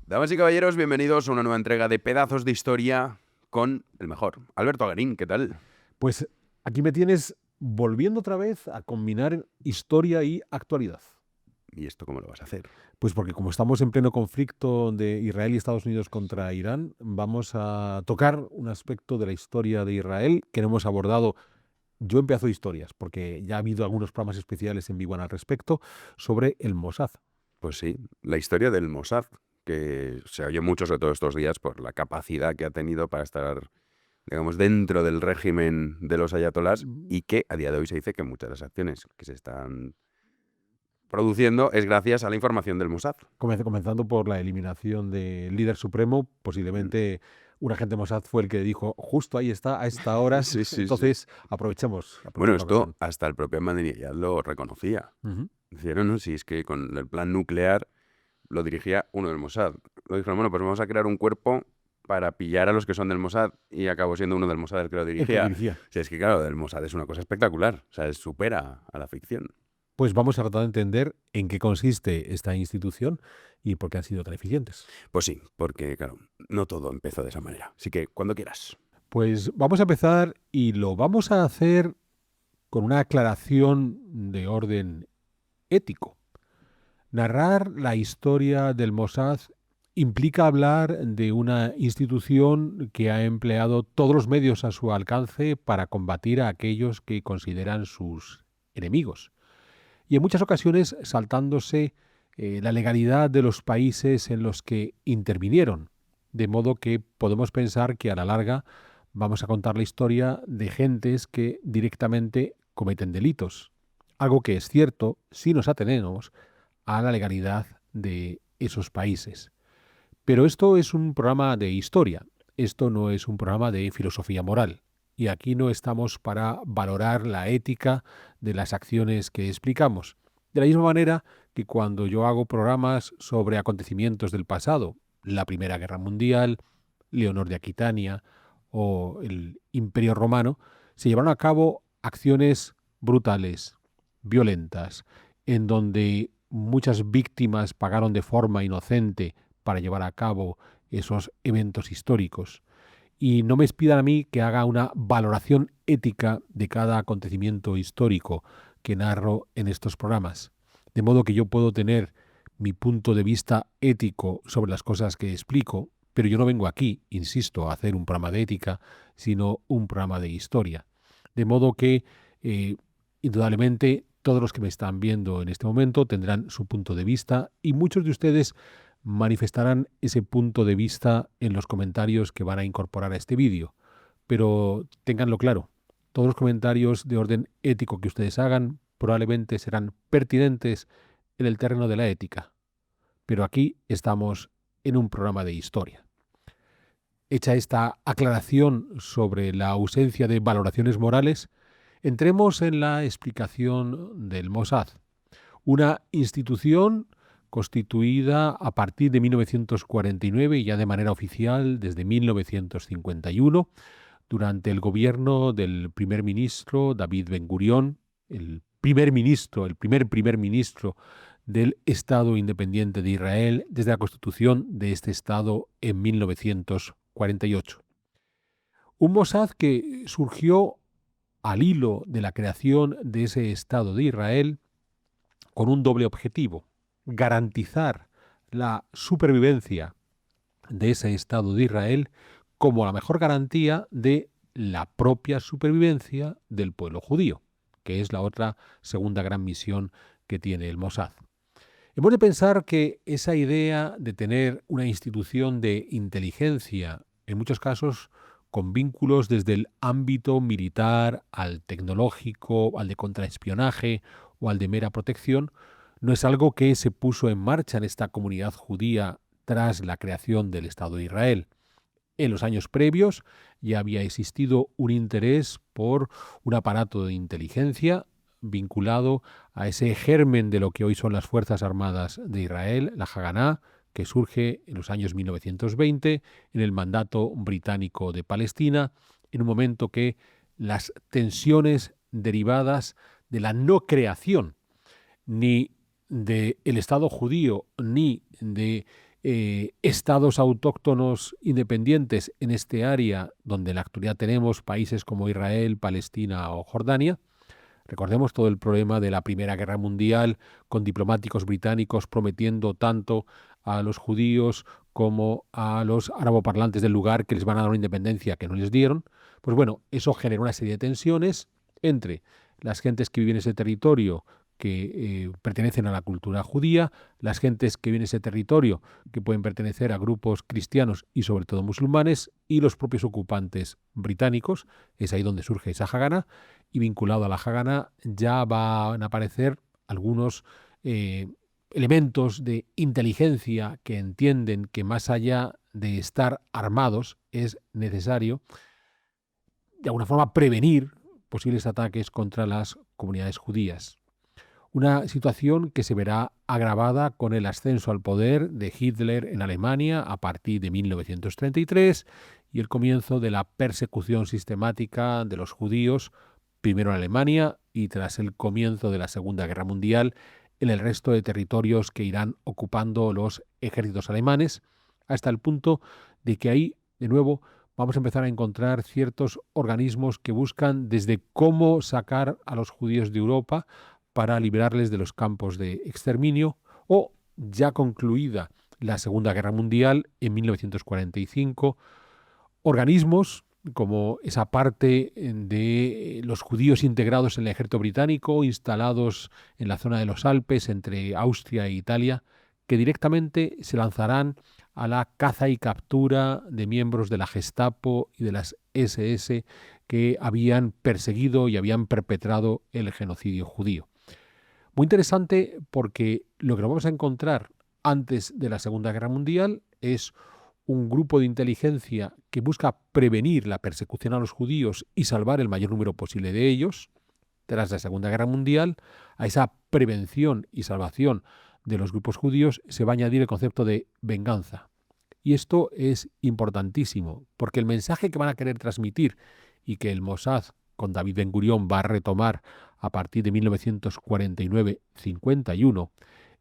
Damas y caballeros, bienvenidos a una nueva entrega de Pedazos de Historia con el mejor, Alberto Agarín. ¿Qué tal? Pues aquí me tienes volviendo otra vez a combinar historia y actualidad. ¿Y esto cómo lo vas a hacer? Pues porque como estamos en pleno conflicto de Israel y Estados Unidos contra Irán, vamos a tocar un aspecto de la historia de Israel que no hemos abordado. Yo empiezo historias, porque ya ha habido algunos programas especiales en Vivan al respecto, sobre el Mossad. Pues sí, la historia del Mossad, que se oye mucho, sobre todo estos días, por la capacidad que ha tenido para estar, digamos, dentro del régimen de los ayatolás y que a día de hoy se dice que muchas de las acciones que se están produciendo es gracias a la información del Mossad. Comenzando por la eliminación del líder supremo, posiblemente un agente Mossad fue el que dijo, justo ahí está, a esta hora, Sí, sí, sí. entonces aprovechemos Bueno, la ocasión. esto hasta el propio Ahmadinejad lo reconocía. Ujú. Dijeron, ¿no? Si es que con el plan nuclear lo dirigía uno del Mossad. Lo dijeron, bueno, pues vamos a crear un cuerpo para pillar a los que son del Mossad, y acabó siendo uno del Mossad el que lo El que lo dirigía. dirigía. O sea, es que claro, del Mossad es una cosa espectacular. O sea, supera a la ficción. Pues vamos a tratar de entender en qué consiste esta institución y por qué han sido tan eficientes. Pues sí, porque claro, no todo empezó de esa manera. Así que cuando quieras. Pues vamos a empezar y lo vamos a hacer con una aclaración de orden ético. Narrar la historia del Mossad implica hablar de una institución que ha empleado todos los medios a su alcance para combatir a aquellos que consideran sus enemigos. Y en muchas ocasiones saltándose la legalidad de los países en los que intervinieron. De modo que podemos pensar que a la larga vamos a contar la historia de gentes que directamente cometen delitos. Algo que es cierto si nos atenemos a la legalidad de esos países. Pero esto es un programa de historia, esto no es un programa de filosofía moral. Y aquí no estamos para valorar la ética de las acciones que explicamos. De la misma manera que cuando yo hago programas sobre acontecimientos del pasado, la Primera Guerra Mundial, Leonor de Aquitania o el Imperio Romano, se llevaron a cabo acciones brutales, violentas, en donde muchas víctimas pagaron de forma inocente para llevar a cabo esos eventos históricos. Y no me pidan a mí que haga una valoración ética de cada acontecimiento histórico que narro en estos programas. De modo que yo puedo tener mi punto de vista ético sobre las cosas que explico, pero yo no vengo aquí, insisto, a hacer un programa de ética, sino un programa de historia. De modo que, indudablemente, todos los que me están viendo en este momento tendrán su punto de vista y muchos de ustedes manifestarán ese punto de vista en los comentarios que van a incorporar a este vídeo. Pero ténganlo claro, todos los comentarios de orden ético que ustedes hagan probablemente serán pertinentes en el terreno de la ética. Pero aquí estamos en un programa de historia. Hecha esta aclaración sobre la ausencia de valoraciones morales, entremos en la explicación del Mossad, una institución constituida a partir de 1949 y ya de manera oficial desde 1951, durante el gobierno del primer ministro David Ben Gurión, el primer primer ministro del Estado independiente de Israel desde la constitución de este Estado en 1948. Un Mossad que surgió al hilo de la creación de ese Estado de Israel con un doble objetivo: garantizar la supervivencia de ese Estado de Israel como la mejor garantía de la propia supervivencia del pueblo judío, que es la otra segunda gran misión que tiene el Mossad. Hemos de pensar que esa idea de tener una institución de inteligencia, en muchos casos con vínculos desde el ámbito militar al tecnológico, al de contraespionaje o al de mera protección, no es algo que se puso en marcha en esta comunidad judía tras la creación del Estado de Israel. En los años previos ya había existido un interés por un aparato de inteligencia vinculado a ese germen de lo que hoy son las Fuerzas Armadas de Israel, la Haganá, que surge en los años 1920 en el mandato británico de Palestina, en un momento que las tensiones derivadas de la no creación ni del Estado judío ni de estados autóctonos independientes en este área donde en la actualidad tenemos países como Israel, Palestina o Jordania. Recordemos todo el problema de la Primera Guerra Mundial, con diplomáticos británicos prometiendo tanto a los judíos como a los araboparlantes del lugar que les van a dar una independencia que no les dieron. Pues bueno, eso generó una serie de tensiones entre las gentes que viven en ese territorio que pertenecen a la cultura judía, las gentes que viven en ese territorio que pueden pertenecer a grupos cristianos y sobre todo musulmanes, y los propios ocupantes británicos. Es ahí donde surge esa Hagana, y vinculado a la Hagana ya van a aparecer algunos elementos de inteligencia que entienden que más allá de estar armados es necesario de alguna forma prevenir posibles ataques contra las comunidades judías. Una situación que se verá agravada con el ascenso al poder de Hitler en Alemania a partir de 1933 y el comienzo de la persecución sistemática de los judíos, primero en Alemania y tras el comienzo de la Segunda Guerra Mundial en el resto de territorios que irán ocupando los ejércitos alemanes, hasta el punto de que ahí, de nuevo, vamos a empezar a encontrar ciertos organismos que buscan desde cómo sacar a los judíos de Europa para liberarles de los campos de exterminio, o ya concluida la Segunda Guerra Mundial en 1945, organismos como esa parte de los judíos integrados en el ejército británico, instalados en la zona de los Alpes entre Austria e Italia, que directamente se lanzarán a la caza y captura de miembros de la Gestapo y de las SS que habían perseguido y habían perpetrado el genocidio judío. Muy interesante porque lo que nos vamos a encontrar antes de la Segunda Guerra Mundial es un grupo de inteligencia que busca prevenir la persecución a los judíos y salvar el mayor número posible de ellos. Tras la Segunda Guerra Mundial, a esa prevención y salvación de los grupos judíos se va a añadir el concepto de venganza. Y esto es importantísimo, porque el mensaje que van a querer transmitir y que el Mossad con David Ben Gurión va a retomar a partir de 1949-51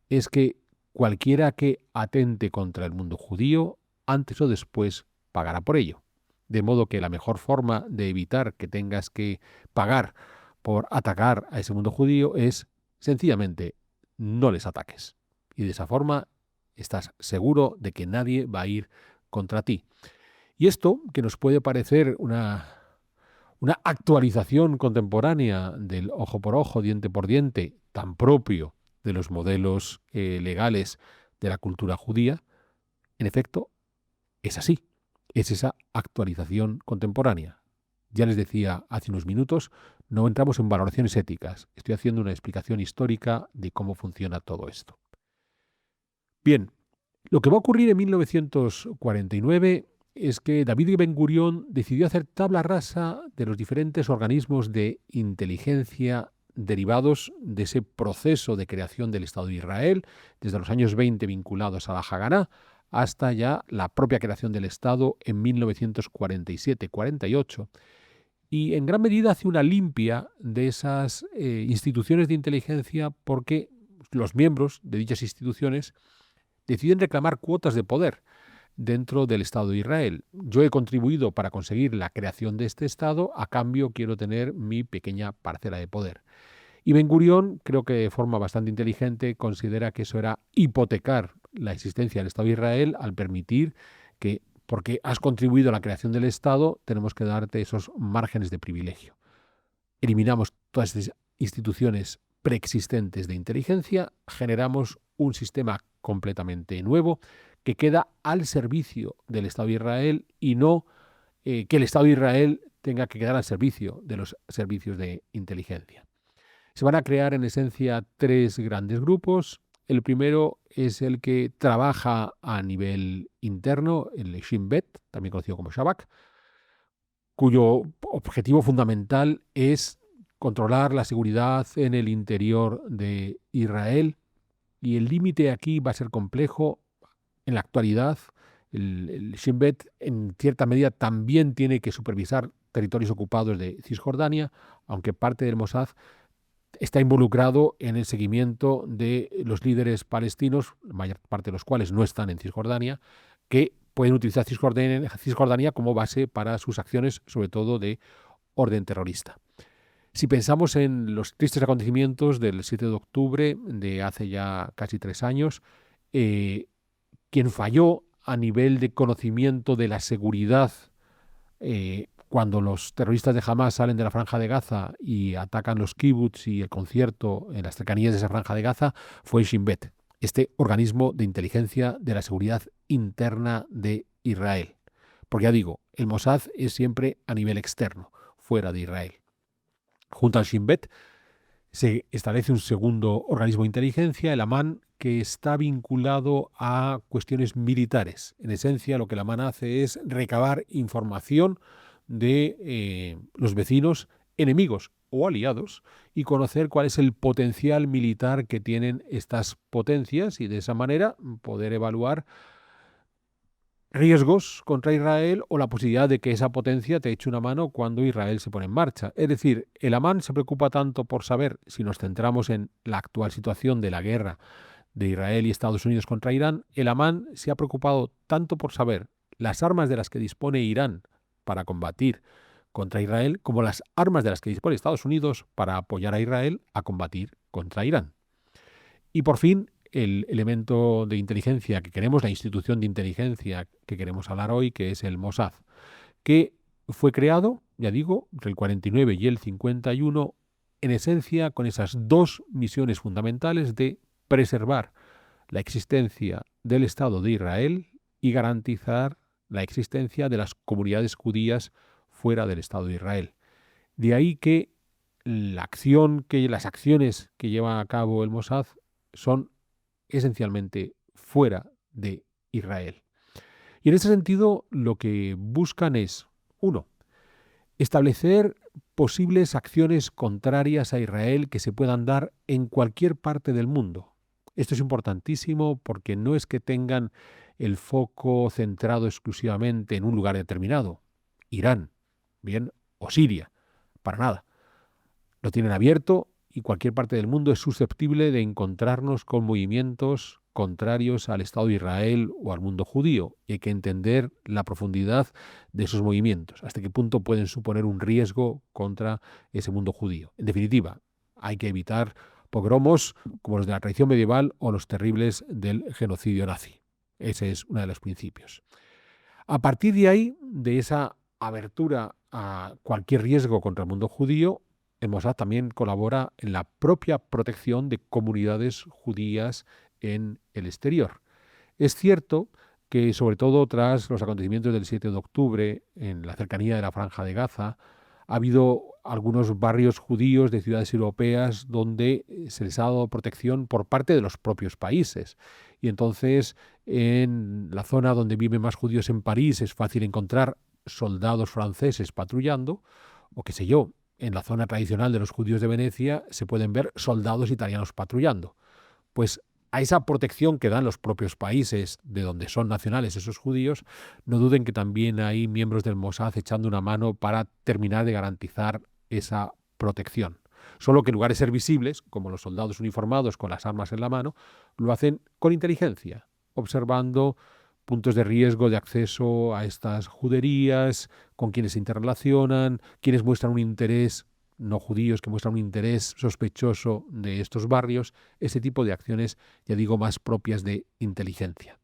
es que cualquiera que atente contra el mundo judío, antes o después pagará por ello. De modo que la mejor forma de evitar que tengas que pagar por atacar a ese mundo judío es sencillamente no les ataques. Y de esa forma estás seguro de que nadie va a ir contra ti. Y esto, que nos puede parecer una actualización contemporánea del ojo por ojo, diente por diente, tan propio de los modelos legales de la cultura judía, en efecto, es así. Es esa actualización contemporánea. Ya les decía hace unos minutos, no entramos en valoraciones éticas. Estoy haciendo una explicación histórica de cómo funciona todo esto. Bien, lo que va a ocurrir en 1949 es que David Ben Gurión decidió hacer tabla rasa de los diferentes organismos de inteligencia derivados de ese proceso de creación del Estado de Israel, desde los años 20 vinculados a la Haganá, hasta ya la propia creación del Estado en 1947-48, y en gran medida hace una limpia de esas instituciones de inteligencia porque los miembros de dichas instituciones deciden reclamar cuotas de poder dentro del Estado de Israel. Yo he contribuido para conseguir la creación de este Estado, a cambio quiero tener mi pequeña parcela de poder. Y Ben Gurión, creo que de forma bastante inteligente, considera que eso era hipotecar la existencia del Estado de Israel al permitir que, porque has contribuido a la creación del Estado, tenemos que darte esos márgenes de privilegio. Eliminamos todas estas instituciones preexistentes de inteligencia, generamos un sistema completamente nuevo que queda al servicio del Estado de Israel y no que el Estado de Israel tenga que quedar al servicio de los servicios de inteligencia. Se van a crear en esencia tres grandes grupos. El primero es el que trabaja a nivel interno, el Shin Bet, también conocido como Shabak, cuyo objetivo fundamental es controlar la seguridad en el interior de Israel, y el límite aquí va a ser complejo. En la actualidad, el Shin Bet en cierta medida también tiene que supervisar territorios ocupados de Cisjordania, aunque parte del Mossad está involucrado en el seguimiento de los líderes palestinos, la mayor parte de los cuales no están en Cisjordania, que pueden utilizar Cisjordania como base para sus acciones, sobre todo de orden terrorista. Si pensamos en los tristes acontecimientos del 7 de octubre de hace ya casi 3 años, quien falló a nivel de conocimiento de la seguridad cuando los terroristas de Hamas salen de la Franja de Gaza y atacan los kibbutz y el concierto en las cercanías de esa Franja de Gaza fue Shin Bet, este organismo de inteligencia de la seguridad interna de Israel. Porque ya digo, el Mossad es siempre a nivel externo, fuera de Israel. Junto al Shin Bet se establece un segundo organismo de inteligencia, el Amán, que está vinculado a cuestiones militares. En esencia, lo que el Amán hace es recabar información de los vecinos enemigos o aliados y conocer cuál es el potencial militar que tienen estas potencias y de esa manera poder evaluar riesgos contra Israel o la posibilidad de que esa potencia te eche una mano cuando Israel se pone en marcha. Es decir, el Amán se preocupa tanto por saber, si nos centramos en la actual situación de la guerra de Israel y Estados Unidos contra Irán, el Amán se ha preocupado tanto por saber las armas de las que dispone Irán para combatir contra Israel como las armas de las que dispone Estados Unidos para apoyar a Israel a combatir contra Irán. Y por fin, el elemento de inteligencia que queremos, la institución de inteligencia que queremos hablar hoy, que es el Mossad, que fue creado, ya digo, entre el 49 y el 51, en esencia con esas dos misiones fundamentales de preservar la existencia del Estado de Israel y garantizar la existencia de las comunidades judías fuera del Estado de Israel. De ahí que las acciones que lleva a cabo el Mossad son esencialmente fuera de Israel. Y en ese sentido, lo que buscan es, uno, establecer posibles acciones contrarias a Israel que se puedan dar en cualquier parte del mundo. Esto es importantísimo porque no es que tengan el foco centrado exclusivamente en un lugar determinado, Irán, bien, o Siria, para nada. Lo tienen abierto y cualquier parte del mundo es susceptible de encontrarnos con movimientos contrarios al Estado de Israel o al mundo judío. Y hay que entender la profundidad de esos movimientos, hasta qué punto pueden suponer un riesgo contra ese mundo judío. En definitiva, hay que evitar pogromos como los de la tradición medieval o los terribles del genocidio nazi. Ese es uno de los principios. A partir de ahí, de esa abertura a cualquier riesgo contra el mundo judío, el Mossad también colabora en la propia protección de comunidades judías en el exterior. Es cierto que, sobre todo tras los acontecimientos del 7 de octubre en la cercanía de la Franja de Gaza, ha habido algunos barrios judíos de ciudades europeas donde se les ha dado protección por parte de los propios países. Y entonces, en la zona donde viven más judíos en París, es fácil encontrar soldados franceses patrullando, o qué sé yo, en la zona tradicional de los judíos de Venecia se pueden ver soldados italianos patrullando. Pues a esa protección que dan los propios países de donde son nacionales esos judíos, no duden que también hay miembros del Mossad echando una mano para terminar de garantizar esa protección. Solo que en lugar de ser visibles, como los soldados uniformados con las armas en la mano, lo hacen con inteligencia, observando puntos de riesgo de acceso a estas juderías, con quienes se interrelacionan, quienes muestran un interés, no judíos, que muestran un interés sospechoso de estos barrios, ese tipo de acciones, ya digo, más propias de inteligencia.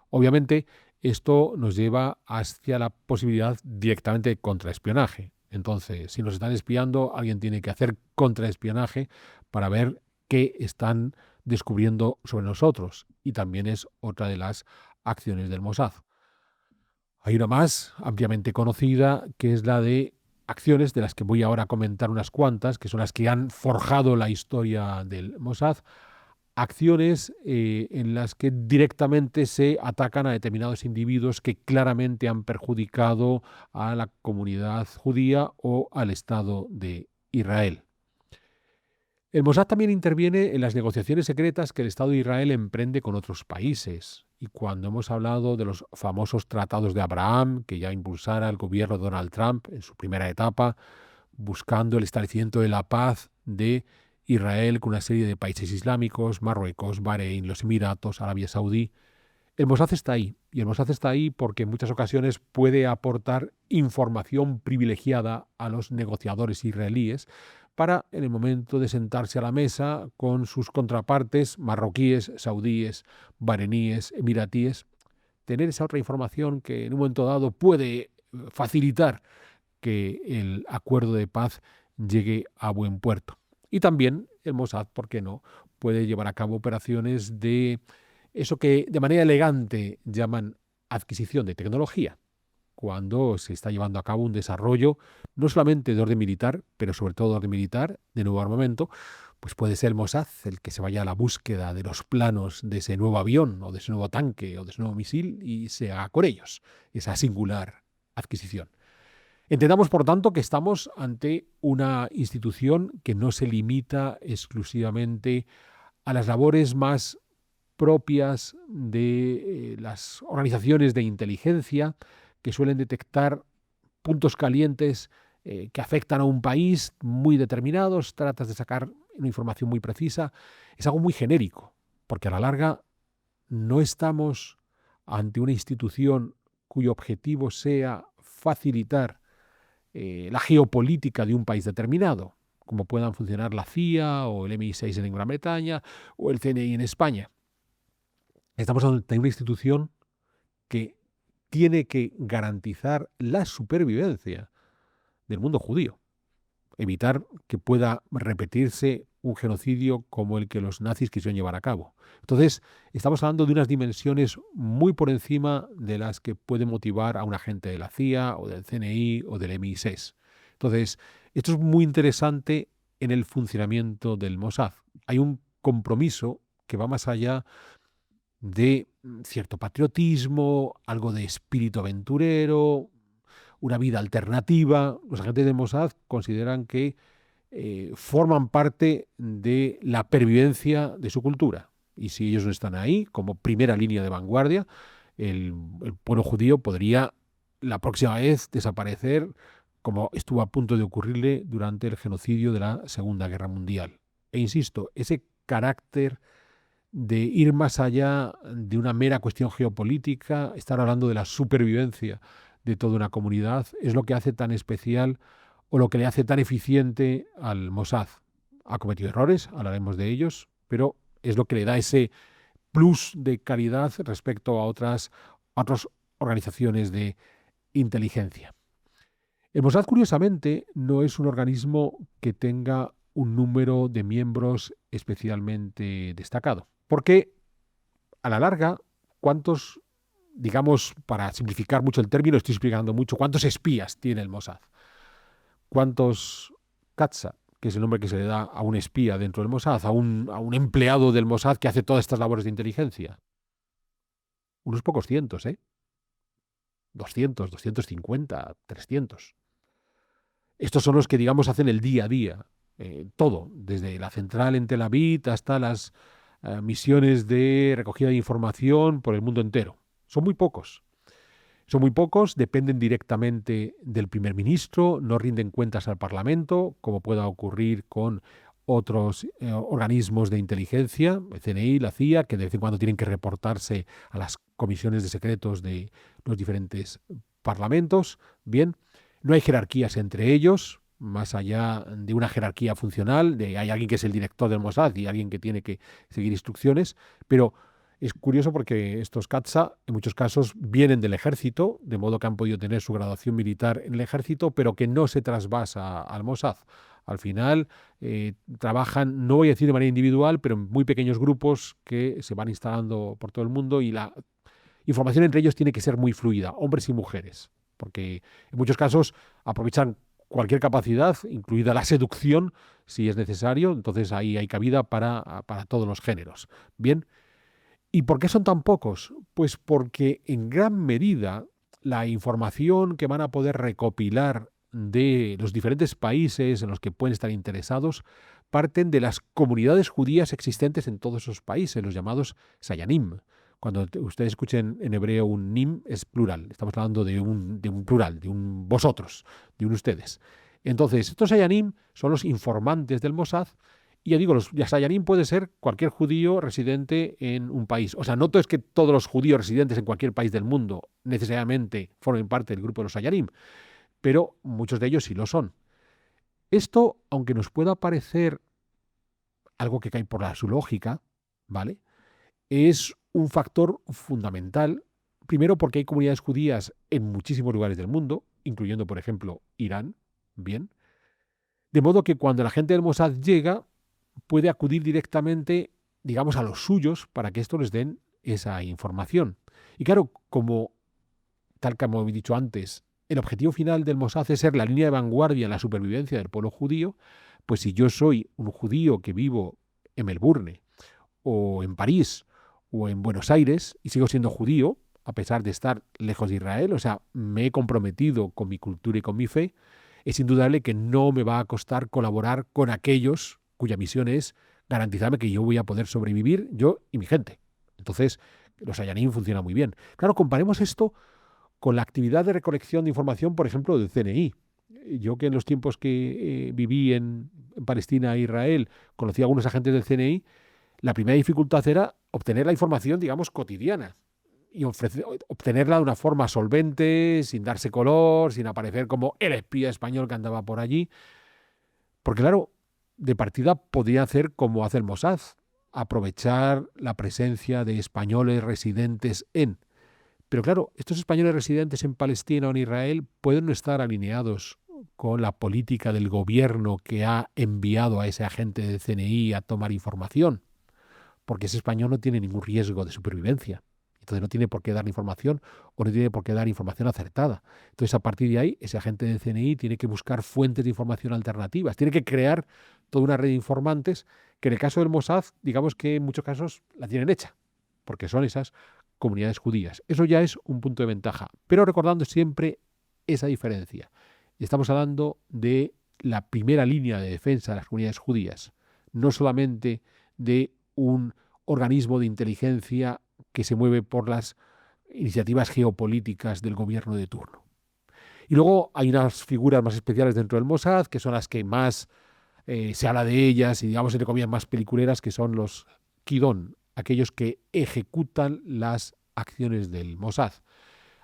Obviamente, esto nos lleva hacia la posibilidad directamente de contraespionaje. Entonces, si nos están espiando, alguien tiene que hacer contraespionaje para ver qué están descubriendo sobre nosotros. Y también es otra de las acciones del Mossad. Hay una más ampliamente conocida, que es la de acciones, de las que voy ahora a comentar unas cuantas, que son las que han forjado la historia del Mossad, acciones en las que directamente se atacan a determinados individuos que claramente han perjudicado a la comunidad judía o al Estado de Israel. El Mossad también interviene en las negociaciones secretas que el Estado de Israel emprende con otros países. Y cuando hemos hablado de los famosos tratados de Abraham, que ya impulsara el gobierno de Donald Trump en su primera etapa, buscando el establecimiento de la paz de Israel con una serie de países islámicos, Marruecos, Bahrein, los Emiratos, Arabia Saudí. El Mossad está ahí, y el Mossad está ahí porque en muchas ocasiones puede aportar información privilegiada a los negociadores israelíes para, en el momento de sentarse a la mesa con sus contrapartes marroquíes, saudíes, bahreníes, emiratíes, tener esa otra información que en un momento dado puede facilitar que el acuerdo de paz llegue a buen puerto. Y también el Mossad, ¿por qué no?, puede llevar a cabo operaciones de eso que de manera elegante llaman adquisición de tecnología, cuando se está llevando a cabo un desarrollo no solamente de orden militar, pero sobre todo de orden militar, de nuevo armamento, pues puede ser el Mossad el que se vaya a la búsqueda de los planos de ese nuevo avión o de ese nuevo tanque o de ese nuevo misil y se haga con ellos esa singular adquisición. Entendamos, por tanto, que estamos ante una institución que no se limita exclusivamente a las labores más propias de las organizaciones de inteligencia que suelen detectar puntos calientes que afectan a un país muy determinados, tratas de sacar una información muy precisa. Es algo muy genérico, porque a la larga no estamos ante una institución cuyo objetivo sea facilitar la geopolítica de un país determinado, como puedan funcionar la CIA o el MI6 en Gran Bretaña o el CNI en España. Estamos ante una institución que tiene que garantizar la supervivencia del mundo judío, evitar que pueda repetirse un genocidio como el que los nazis quisieron llevar a cabo. Entonces, estamos hablando de unas dimensiones muy por encima de las que puede motivar a un agente de la CIA o del CNI o del MI6. Entonces, esto es muy interesante en el funcionamiento del Mossad. Hay un compromiso que va más allá de cierto patriotismo, algo de espíritu aventurero, una vida alternativa. Los agentes de Mossad consideran que forman parte de la pervivencia de su cultura. Y si ellos no están ahí, como primera línea de vanguardia, el pueblo judío podría la próxima vez desaparecer, como estuvo a punto de ocurrirle durante el genocidio de la Segunda Guerra Mundial. E insisto, ese carácter de ir más allá de una mera cuestión geopolítica, estar hablando de la supervivencia de toda una comunidad, es lo que hace tan especial o lo que le hace tan eficiente al Mossad. Ha cometido errores, hablaremos de ellos, pero es lo que le da ese plus de calidad respecto a otras organizaciones de inteligencia. El Mossad, curiosamente, no es un organismo que tenga un número de miembros especialmente destacado. Porque, a la larga, ¿cuántos, digamos, para simplificar mucho el término, estoy explicando mucho, cuántos espías tiene el Mossad? ¿Cuántos Katsa, que es el nombre que se le da a un espía dentro del Mossad, a un empleado del Mossad que hace todas estas labores de inteligencia? Unos pocos cientos, 200, 250, 300. Estos son los que, digamos, hacen el día a día. Todo, desde la central en Tel Aviv hasta las misiones de recogida de información por el mundo entero. Son muy pocos. Son muy pocos, dependen directamente del primer ministro, no rinden cuentas al Parlamento, como pueda ocurrir con otros organismos de inteligencia, el CNI, la CIA, que de vez en cuando tienen que reportarse a las comisiones de secretos de los diferentes parlamentos. Bien, no hay jerarquías entre ellos, más allá de una jerarquía funcional, de hay alguien que es el director del Mossad y alguien que tiene que seguir instrucciones, pero es curioso porque estos Katsa en muchos casos vienen del ejército, de modo que han podido tener su graduación militar en el ejército, pero que no se trasvasa al Mossad. Al final trabajan, no voy a decir de manera individual, pero en muy pequeños grupos que se van instalando por todo el mundo y la información entre ellos tiene que ser muy fluida, hombres y mujeres, porque en muchos casos aprovechan cualquier capacidad, incluida la seducción, si es necesario. Entonces ahí hay cabida para todos los géneros. Bien, ¿y por qué son tan pocos? Pues porque en gran medida la información que van a poder recopilar de los diferentes países en los que pueden estar interesados parten de las comunidades judías existentes en todos esos países, los llamados Sayanim. Cuando ustedes escuchen en hebreo un nim, es plural. Estamos hablando de un plural, de un vosotros, de un ustedes. Entonces, estos Sayanim son los informantes del Mossad Y ya digo, los Sayarín puede ser cualquier judío residente en un país. O sea, no es que todos los judíos residentes en cualquier país del mundo necesariamente formen parte del grupo de los Sayarín, pero muchos de ellos sí lo son. Esto, aunque nos pueda parecer algo que cae por su lógica, ¿vale? Es un factor fundamental, primero porque hay comunidades judías en muchísimos lugares del mundo, incluyendo, por ejemplo, Irán, bien. De modo que cuando la gente del Mossad llega, puede acudir directamente, digamos, a los suyos para que estos les den esa información. Y claro, tal como he dicho antes, el objetivo final del Mossad es ser la línea de vanguardia en la supervivencia del pueblo judío, pues si yo soy un judío que vivo en Melbourne o en París o en Buenos Aires y sigo siendo judío, a pesar de estar lejos de Israel, o sea, me he comprometido con mi cultura y con mi fe, es indudable que no me va a costar colaborar con aquellos cuya misión es garantizarme que yo voy a poder sobrevivir, yo y mi gente. Entonces, los Ayanim funcionan muy bien. Claro, comparemos esto con la actividad de recolección de información, por ejemplo, del CNI. Yo que en los tiempos que viví en Palestina e Israel conocí a algunos agentes del CNI, la primera dificultad era obtener la información, digamos, cotidiana y obtenerla de una forma solvente, sin darse color, sin aparecer como el espía español que andaba por allí. Porque claro, de partida podría hacer como hace el Mossad, aprovechar la presencia de españoles residentes en. Pero claro, estos españoles residentes en Palestina o en Israel pueden no estar alineados con la política del gobierno que ha enviado a ese agente del CNI a tomar información, porque ese español no tiene ningún riesgo de supervivencia. Entonces no tiene por qué dar información o no tiene por qué dar información acertada. Entonces a partir de ahí, ese agente del CNI tiene que buscar fuentes de información alternativas, tiene que crear toda una red de informantes que en el caso del Mossad, digamos que en muchos casos la tienen hecha, porque son esas comunidades judías. Eso ya es un punto de ventaja, pero recordando siempre esa diferencia. Estamos hablando de la primera línea de defensa de las comunidades judías, no solamente de un organismo de inteligencia que se mueve por las iniciativas geopolíticas del gobierno de turno. Y luego hay unas figuras más especiales dentro del Mossad, que son las que más se habla de ellas y, digamos, entre comillas, más peliculeras, que son los Kidón, aquellos que ejecutan las acciones del Mossad.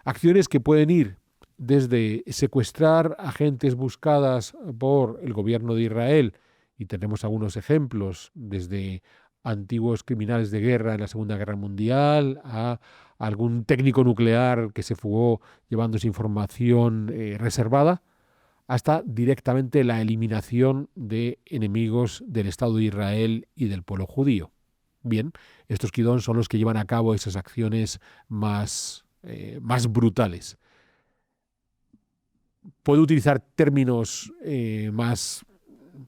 Acciones que pueden ir desde secuestrar agentes buscadas por el gobierno de Israel, y tenemos algunos ejemplos, desde antiguos criminales de guerra en la Segunda Guerra Mundial a algún técnico nuclear que se fugó llevándose información reservada, hasta directamente la eliminación de enemigos del Estado de Israel y del pueblo judío. Bien, estos Kidón son los que llevan a cabo esas acciones más brutales. Puedo utilizar términos más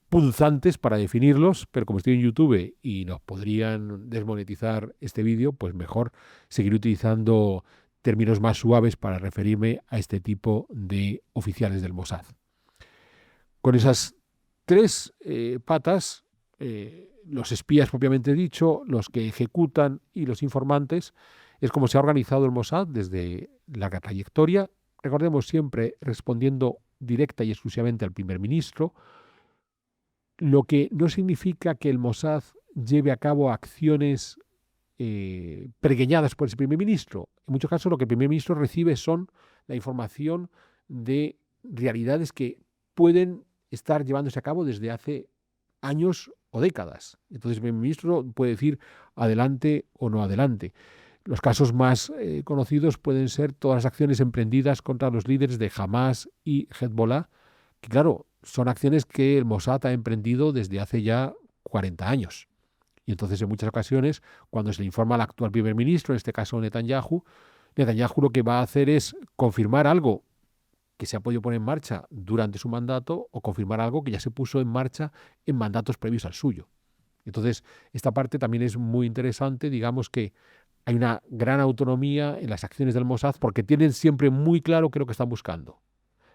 punzantes para definirlos, pero como estoy en YouTube y nos podrían desmonetizar este vídeo, pues mejor seguir utilizando términos más suaves para referirme a este tipo de oficiales del Mossad. Con esas tres patas, los espías propiamente dicho, los que ejecutan y los informantes, es como se ha organizado el Mossad desde larga trayectoria. Recordemos siempre respondiendo directa y exclusivamente al primer ministro, lo que no significa que el Mossad lleve a cabo acciones pregueñadas por ese primer ministro. En muchos casos lo que el primer ministro recibe son la información de realidades que pueden estar llevándose a cabo desde hace años o décadas. Entonces el primer ministro puede decir adelante o no adelante. Los casos más conocidos pueden ser todas las acciones emprendidas contra los líderes de Hamas y Hezbollah, que claro, son acciones que el Mossad ha emprendido desde hace ya 40 años. Y entonces en muchas ocasiones, cuando se le informa al actual primer ministro, en este caso Netanyahu lo que va a hacer es confirmar algo que se ha podido poner en marcha durante su mandato o confirmar algo que ya se puso en marcha en mandatos previos al suyo. Entonces, esta parte también es muy interesante, digamos que hay una gran autonomía en las acciones del Mossad porque tienen siempre muy claro qué es lo que están buscando.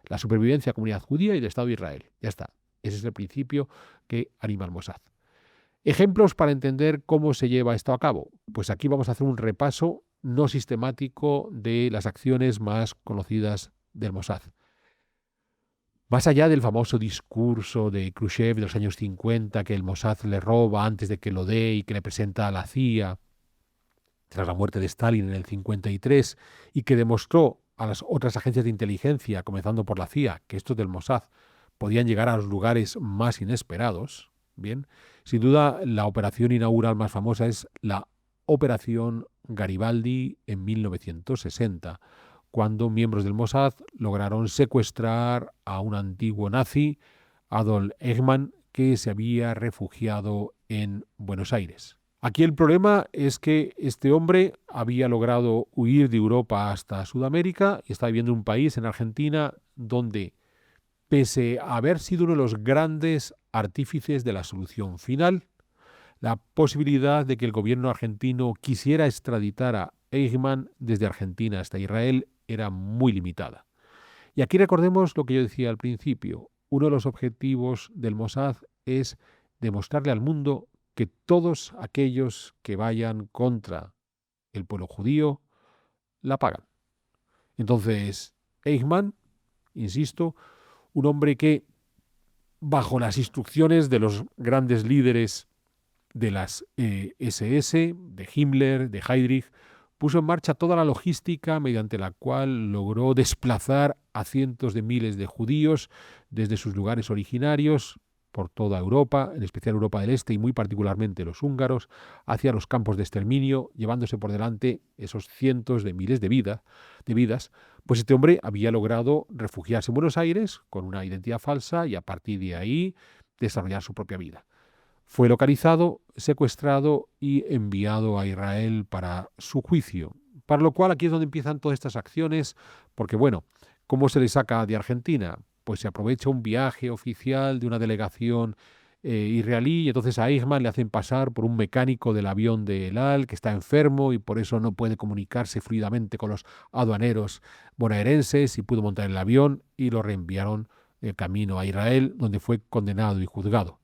La supervivencia de la comunidad judía y del Estado de Israel. Ya está. Ese es el principio que anima al Mossad. Ejemplos para entender cómo se lleva esto a cabo. Pues aquí vamos a hacer un repaso no sistemático de las acciones más conocidas del Mossad. Más allá del famoso discurso de Khrushchev de los años 50 que el Mossad le roba antes de que lo dé y que le presenta a la CIA tras la muerte de Stalin en el 53 y que demostró a las otras agencias de inteligencia, comenzando por la CIA, que estos del Mossad podían llegar a los lugares más inesperados, bien, sin duda la operación inaugural más famosa es la Operación Garibaldi en 1960, cuando miembros del Mossad lograron secuestrar a un antiguo nazi, Adolf Eichmann, que se había refugiado en Buenos Aires. Aquí el problema es que este hombre había logrado huir de Europa hasta Sudamérica y está viviendo en un país, en Argentina, donde, pese a haber sido uno de los grandes artífices de la solución final, la posibilidad de que el gobierno argentino quisiera extraditar a Eichmann desde Argentina hasta Israel era muy limitada. Y aquí recordemos lo que yo decía al principio. Uno de los objetivos del Mossad es demostrarle al mundo que todos aquellos que vayan contra el pueblo judío la pagan. Entonces, Eichmann, insisto, un hombre que, bajo las instrucciones de los grandes líderes de las SS, de Himmler, de Heydrich, puso en marcha toda la logística mediante la cual logró desplazar a cientos de miles de judíos desde sus lugares originarios por toda Europa, en especial Europa del Este y muy particularmente los húngaros, hacia los campos de exterminio, llevándose por delante esos cientos de miles de vidas, pues este hombre había logrado refugiarse en Buenos Aires con una identidad falsa y a partir de ahí desarrollar su propia vida. Fue localizado, secuestrado y enviado a Israel para su juicio. Para lo cual aquí es donde empiezan todas estas acciones, porque bueno, ¿cómo se le saca de Argentina? Pues se aprovecha un viaje oficial de una delegación israelí y entonces a Eichmann le hacen pasar por un mecánico del avión de El Al que está enfermo y por eso no puede comunicarse fluidamente con los aduaneros bonaerenses y pudo montar el avión y lo reenviaron camino a Israel, donde fue condenado y juzgado.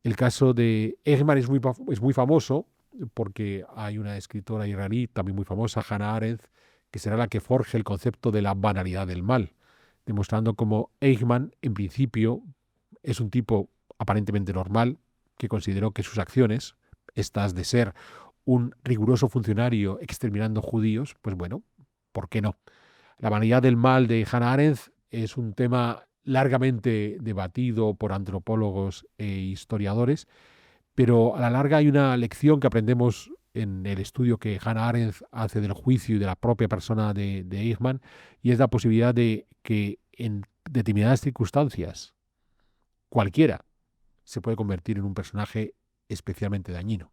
El caso de Eichmann es muy famoso porque hay una escritora israelí también muy famosa, Hannah Arendt, que será la que forje el concepto de la banalidad del mal, demostrando cómo Eichmann, en principio, es un tipo aparentemente normal, que consideró que sus acciones, estas de ser un riguroso funcionario exterminando judíos, pues bueno, ¿por qué no? La banalidad del mal de Hannah Arendt es un tema largamente debatido por antropólogos e historiadores, pero a la larga hay una lección que aprendemos en el estudio que Hannah Arendt hace del juicio y de la propia persona de Eichmann, y es la posibilidad de que en determinadas circunstancias cualquiera se puede convertir en un personaje especialmente dañino.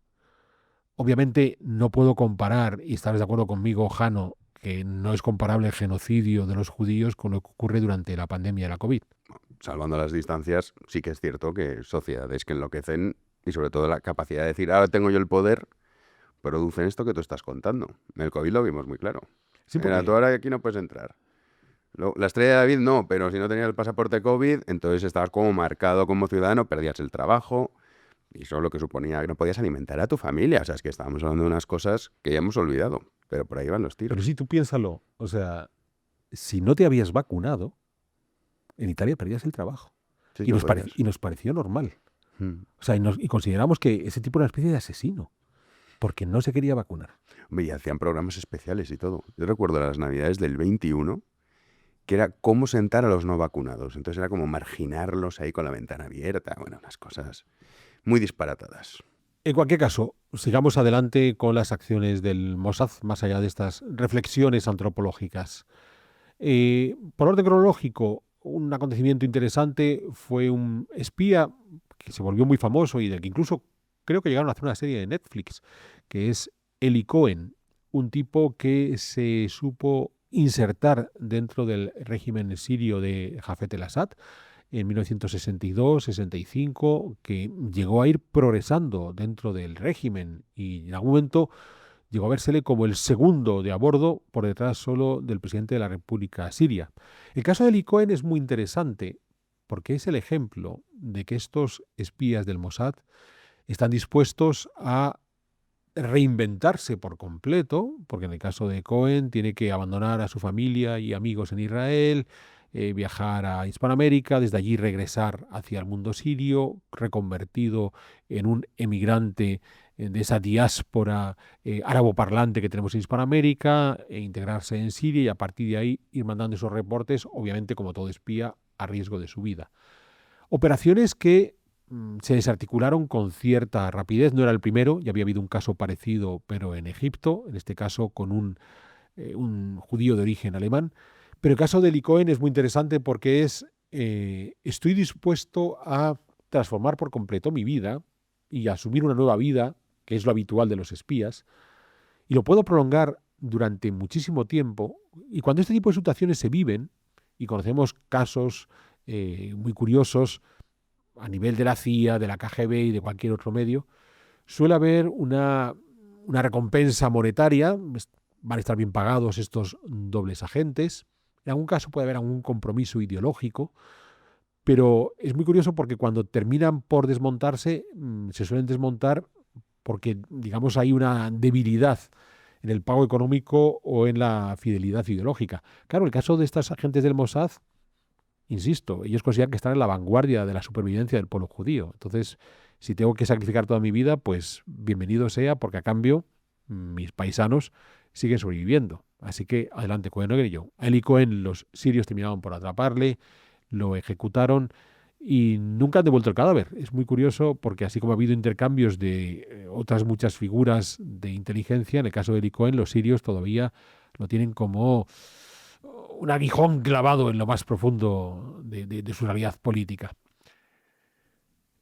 Obviamente no puedo comparar, y estarás de acuerdo conmigo, Jano, que no es comparable el genocidio de los judíos con lo que ocurre durante la pandemia de la COVID. Salvando las distancias, sí que es cierto que sociedades que enloquecen y sobre todo la capacidad de decir, ahora tengo yo el poder, producen esto que tú estás contando. En el COVID lo vimos muy claro. Sí, Mira, tú ahora aquí no puedes entrar. La estrella de David no, pero si no tenías el pasaporte COVID, entonces estabas como marcado como ciudadano, perdías el trabajo y eso lo que suponía que no podías alimentar a tu familia. O sea, es que estábamos hablando de unas cosas que ya hemos olvidado, pero por ahí van los tiros. Pero sí, tú piénsalo, o sea, si no te habías vacunado, en Italia perdías el trabajo. Sí, Y no nos, podías. y nos pareció normal. Mm. O sea, y consideramos que ese tipo era una especie de asesino, porque no se quería vacunar. Hombre, y hacían programas especiales y todo. Yo recuerdo las navidades del 21, que era cómo sentar a los no vacunados. Entonces era como marginarlos ahí con la ventana abierta. Bueno, unas cosas muy disparatadas. En cualquier caso, sigamos adelante con las acciones del Mossad, más allá de estas reflexiones antropológicas. Por orden cronológico, un acontecimiento interesante fue un espía que se volvió muy famoso y del que incluso creo que llegaron a hacer una serie de Netflix, que es Eli Cohen, un tipo que se supo insertar dentro del régimen sirio de Hafez el-Assad en 1962-65, que llegó a ir progresando dentro del régimen y en algún momento llegó a vérsele como el segundo de a bordo por detrás solo del presidente de la República Siria. El caso de Eli Cohen es muy interesante porque es el ejemplo de que estos espías del Mossad están dispuestos a reinventarse por completo, porque en el caso de Cohen tiene que abandonar a su familia y amigos en Israel, viajar a Hispanoamérica, desde allí regresar hacia el mundo sirio, reconvertido en un emigrante de esa diáspora árabe-parlante que tenemos en Hispanoamérica, e integrarse en Siria y a partir de ahí ir mandando esos reportes, obviamente como todo espía, a riesgo de su vida. Operaciones que se desarticularon con cierta rapidez. No era el primero, ya había habido un caso parecido, pero en Egipto, en este caso con un judío de origen alemán. Pero el caso de Eli Cohen es muy interesante porque estoy dispuesto a transformar por completo mi vida y a asumir una nueva vida, que es lo habitual de los espías, y lo puedo prolongar durante muchísimo tiempo. Y cuando este tipo de situaciones se viven, y conocemos casos muy curiosos a nivel de la CIA, de la KGB y de cualquier otro medio, suele haber una recompensa monetaria, van a estar bien pagados estos dobles agentes, en algún caso puede haber algún compromiso ideológico, pero es muy curioso porque cuando terminan por desmontarse, se suelen desmontar porque, digamos, hay una debilidad en el pago económico o en la fidelidad ideológica. Claro, el caso de estos agentes del Mossad, insisto, ellos consideran que están en la vanguardia de la supervivencia del pueblo judío. Entonces, si tengo que sacrificar toda mi vida, pues bienvenido sea, porque a cambio mis paisanos siguen sobreviviendo. Así que adelante, Cohen no yo. A Eli Cohen los sirios terminaron por atraparle, lo ejecutaron y nunca han devuelto el cadáver. Es muy curioso porque así como ha habido intercambios de otras muchas figuras de inteligencia, en el caso de Eli Cohen, los sirios todavía lo tienen como un aguijón clavado en lo más profundo de su realidad política.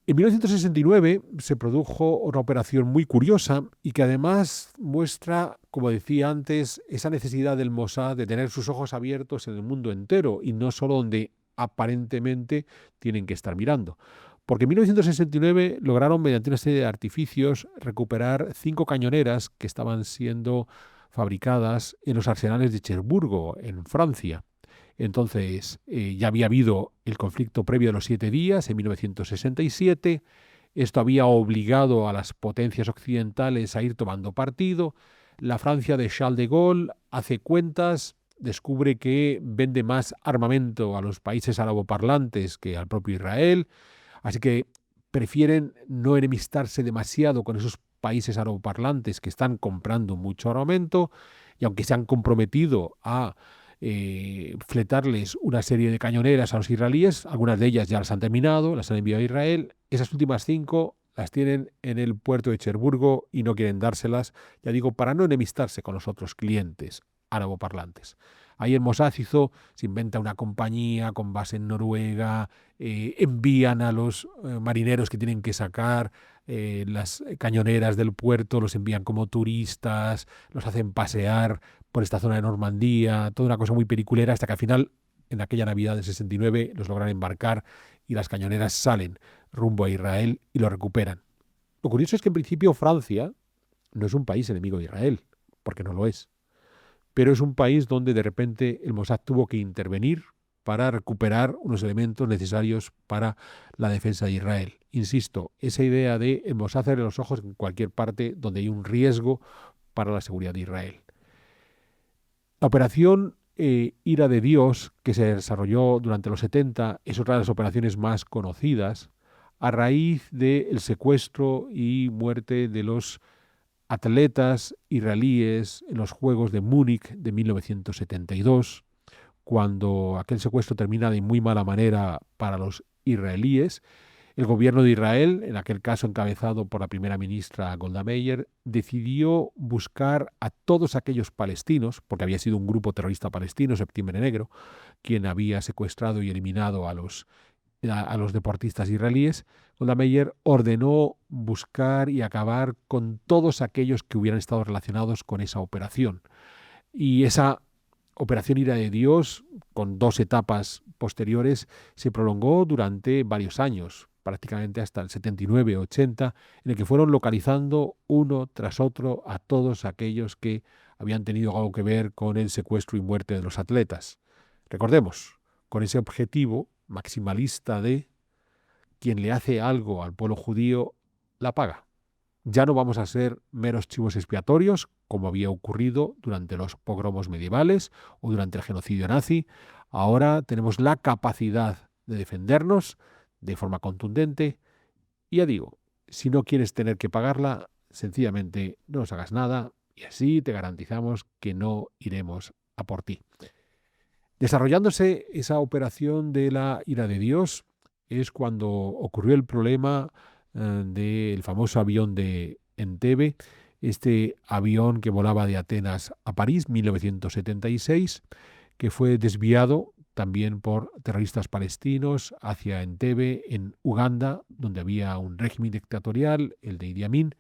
En 1969 se produjo una operación muy curiosa y que además muestra, como decía antes, esa necesidad del Mossad de tener sus ojos abiertos en el mundo entero y no solo donde aparentemente tienen que estar mirando. Porque en 1969 lograron, mediante una serie de artificios, recuperar 5 cañoneras que estaban siendo fabricadas en los arsenales de Cherburgo, en Francia. Entonces, ya había habido el conflicto previo de los 7 días, en 1967. Esto había obligado a las potencias occidentales a ir tomando partido. La Francia de Charles de Gaulle hace cuentas, descubre que vende más armamento a los países araboparlantes que al propio Israel. Así que prefieren no enemistarse demasiado con esos países araboparlantes que están comprando mucho armamento, y aunque se han comprometido a fletarles una serie de cañoneras a los israelíes, algunas de ellas ya las han terminado, las han enviado a Israel, esas últimas 5 las tienen en el puerto de Cherburgo y no quieren dárselas, ya digo, para no enemistarse con los otros clientes araboparlantes. Ahí el Mossad se inventa una compañía con base en Noruega, envían a los marineros que tienen que sacar las cañoneras del puerto, los envían como turistas, los hacen pasear por esta zona de Normandía, toda una cosa muy peliculera, hasta que al final, en aquella Navidad del 69, los logran embarcar y las cañoneras salen rumbo a Israel y lo recuperan. Lo curioso es que en principio Francia no es un país enemigo de Israel, porque no lo es, pero es un país donde de repente el Mossad tuvo que intervenir para recuperar unos elementos necesarios para la defensa de Israel. Insisto, esa idea de el Mossad cerrar los ojos en cualquier parte donde hay un riesgo para la seguridad de Israel. La operación Ira de Dios, que se desarrolló durante los 70, es otra de las operaciones más conocidas a raíz del secuestro y muerte de los atletas israelíes en los Juegos de Múnich de 1972, cuando aquel secuestro termina de muy mala manera para los israelíes. El gobierno de Israel, en aquel caso encabezado por la primera ministra Golda Meir, decidió buscar a todos aquellos palestinos, porque había sido un grupo terrorista palestino, Septiembre Negro, quien había secuestrado y eliminado a los deportistas israelíes. Golda Meir ordenó buscar y acabar con todos aquellos que hubieran estado relacionados con esa operación. Y esa Operación Ira de Dios, con 2 etapas posteriores, se prolongó durante varios años, prácticamente hasta el 79-80, en el que fueron localizando uno tras otro a todos aquellos que habían tenido algo que ver con el secuestro y muerte de los atletas. Recordemos, con ese objetivo maximalista de quien le hace algo al pueblo judío, la paga. Ya no vamos a ser meros chivos expiatorios, como había ocurrido durante los pogromos medievales o durante el genocidio nazi. Ahora tenemos la capacidad de defendernos de forma contundente. Y ya digo, si no quieres tener que pagarla, sencillamente no nos hagas nada y así te garantizamos que no iremos a por ti. Desarrollándose esa operación de la ira de Dios es cuando ocurrió el problema del famoso avión de Entebbe, este avión que volaba de Atenas a París, 1976, que fue desviado también por terroristas palestinos hacia Entebbe, en Uganda, donde había un régimen dictatorial, el de Idi Amin,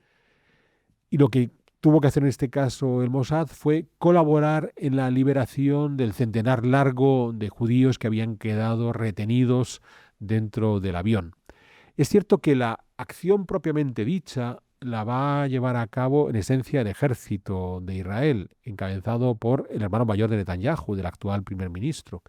y lo que tuvo que hacer en este caso el Mossad fue colaborar en la liberación del centenar largo de judíos que habían quedado retenidos dentro del avión. Es cierto que la acción propiamente dicha la va a llevar a cabo en esencia el ejército de Israel, encabezado por el hermano mayor de Netanyahu, del actual primer ministro.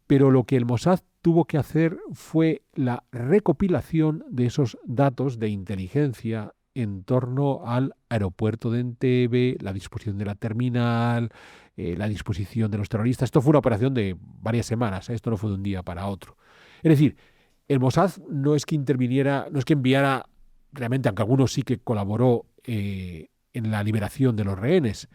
Pero lo que el Mossad tuvo que hacer fue la recopilación de esos datos de inteligencia en torno al aeropuerto de Entebbe, la disposición de la terminal, la disposición de los terroristas. Esto fue una operación de varias semanas, esto no fue de un día para otro. Es decir, el Mossad no es que interviniera, no es que enviara realmente, aunque algunos sí que colaboró en la liberación de los rehenes,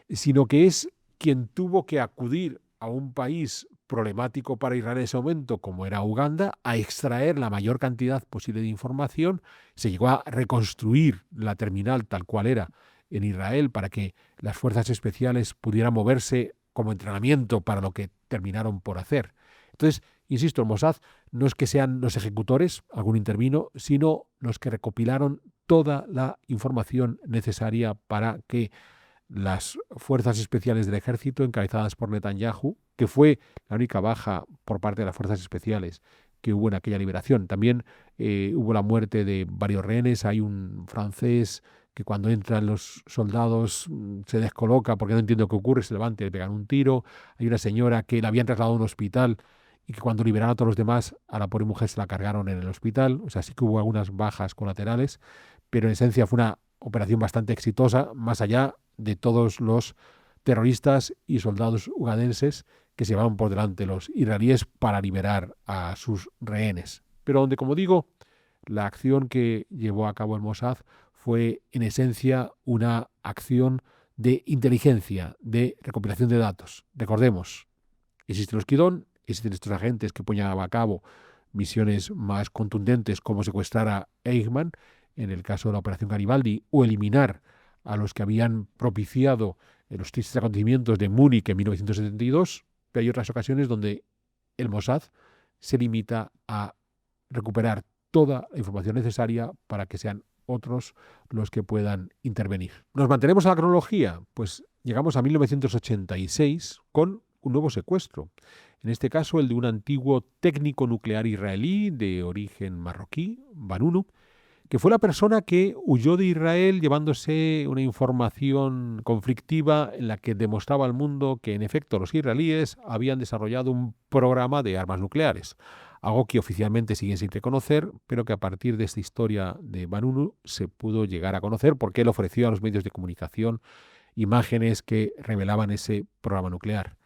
sino que es quien tuvo que acudir a un país problemático para Israel en ese momento, como era Uganda, a extraer la mayor cantidad posible de información. Se llegó a reconstruir la terminal tal cual era en Israel para que las fuerzas especiales pudieran moverse como entrenamiento para lo que terminaron por hacer. Entonces, insisto, el Mossad no es que sean los ejecutores, algún intervino, sino los que recopilaron toda la información necesaria para que las fuerzas especiales del ejército, encabezadas por Netanyahu, que fue la única baja por parte de las fuerzas especiales que hubo en aquella liberación. También hubo la muerte de varios rehenes. Hay un francés que cuando entran los soldados se descoloca porque no entiende qué ocurre, se levanta y le pegan un tiro. Hay una señora que la habían trasladado a un hospital y que cuando liberaron a todos los demás, a la pobre mujer se la cargaron en el hospital. O sea, sí que hubo algunas bajas colaterales, pero en esencia fue una operación bastante exitosa, más allá de todos los terroristas y soldados ugandenses que se llevaban por delante los israelíes para liberar a sus rehenes. Pero donde, como digo, la acción que llevó a cabo el Mossad fue en esencia una acción de inteligencia, de recopilación de datos. Recordemos, existen los Kidón, existen estos agentes que ponían a cabo misiones más contundentes como secuestrar a Eichmann, en el caso de la Operación Garibaldi, o eliminar a los que habían propiciado los tristes acontecimientos de Múnich en 1972, pero hay otras ocasiones donde el Mossad se limita a recuperar toda la información necesaria para que sean otros los que puedan intervenir. ¿Nos mantenemos a la cronología? Pues llegamos a 1986 con un nuevo secuestro. En este caso, el de un antiguo técnico nuclear israelí de origen marroquí, Vanunu, que fue la persona que huyó de Israel llevándose una información conflictiva en la que demostraba al mundo que, en efecto, los israelíes habían desarrollado un programa de armas nucleares, algo que oficialmente sigue sin reconocer, pero que a partir de esta historia de Vanunu se pudo llegar a conocer porque él ofreció a los medios de comunicación imágenes que revelaban ese programa nuclear.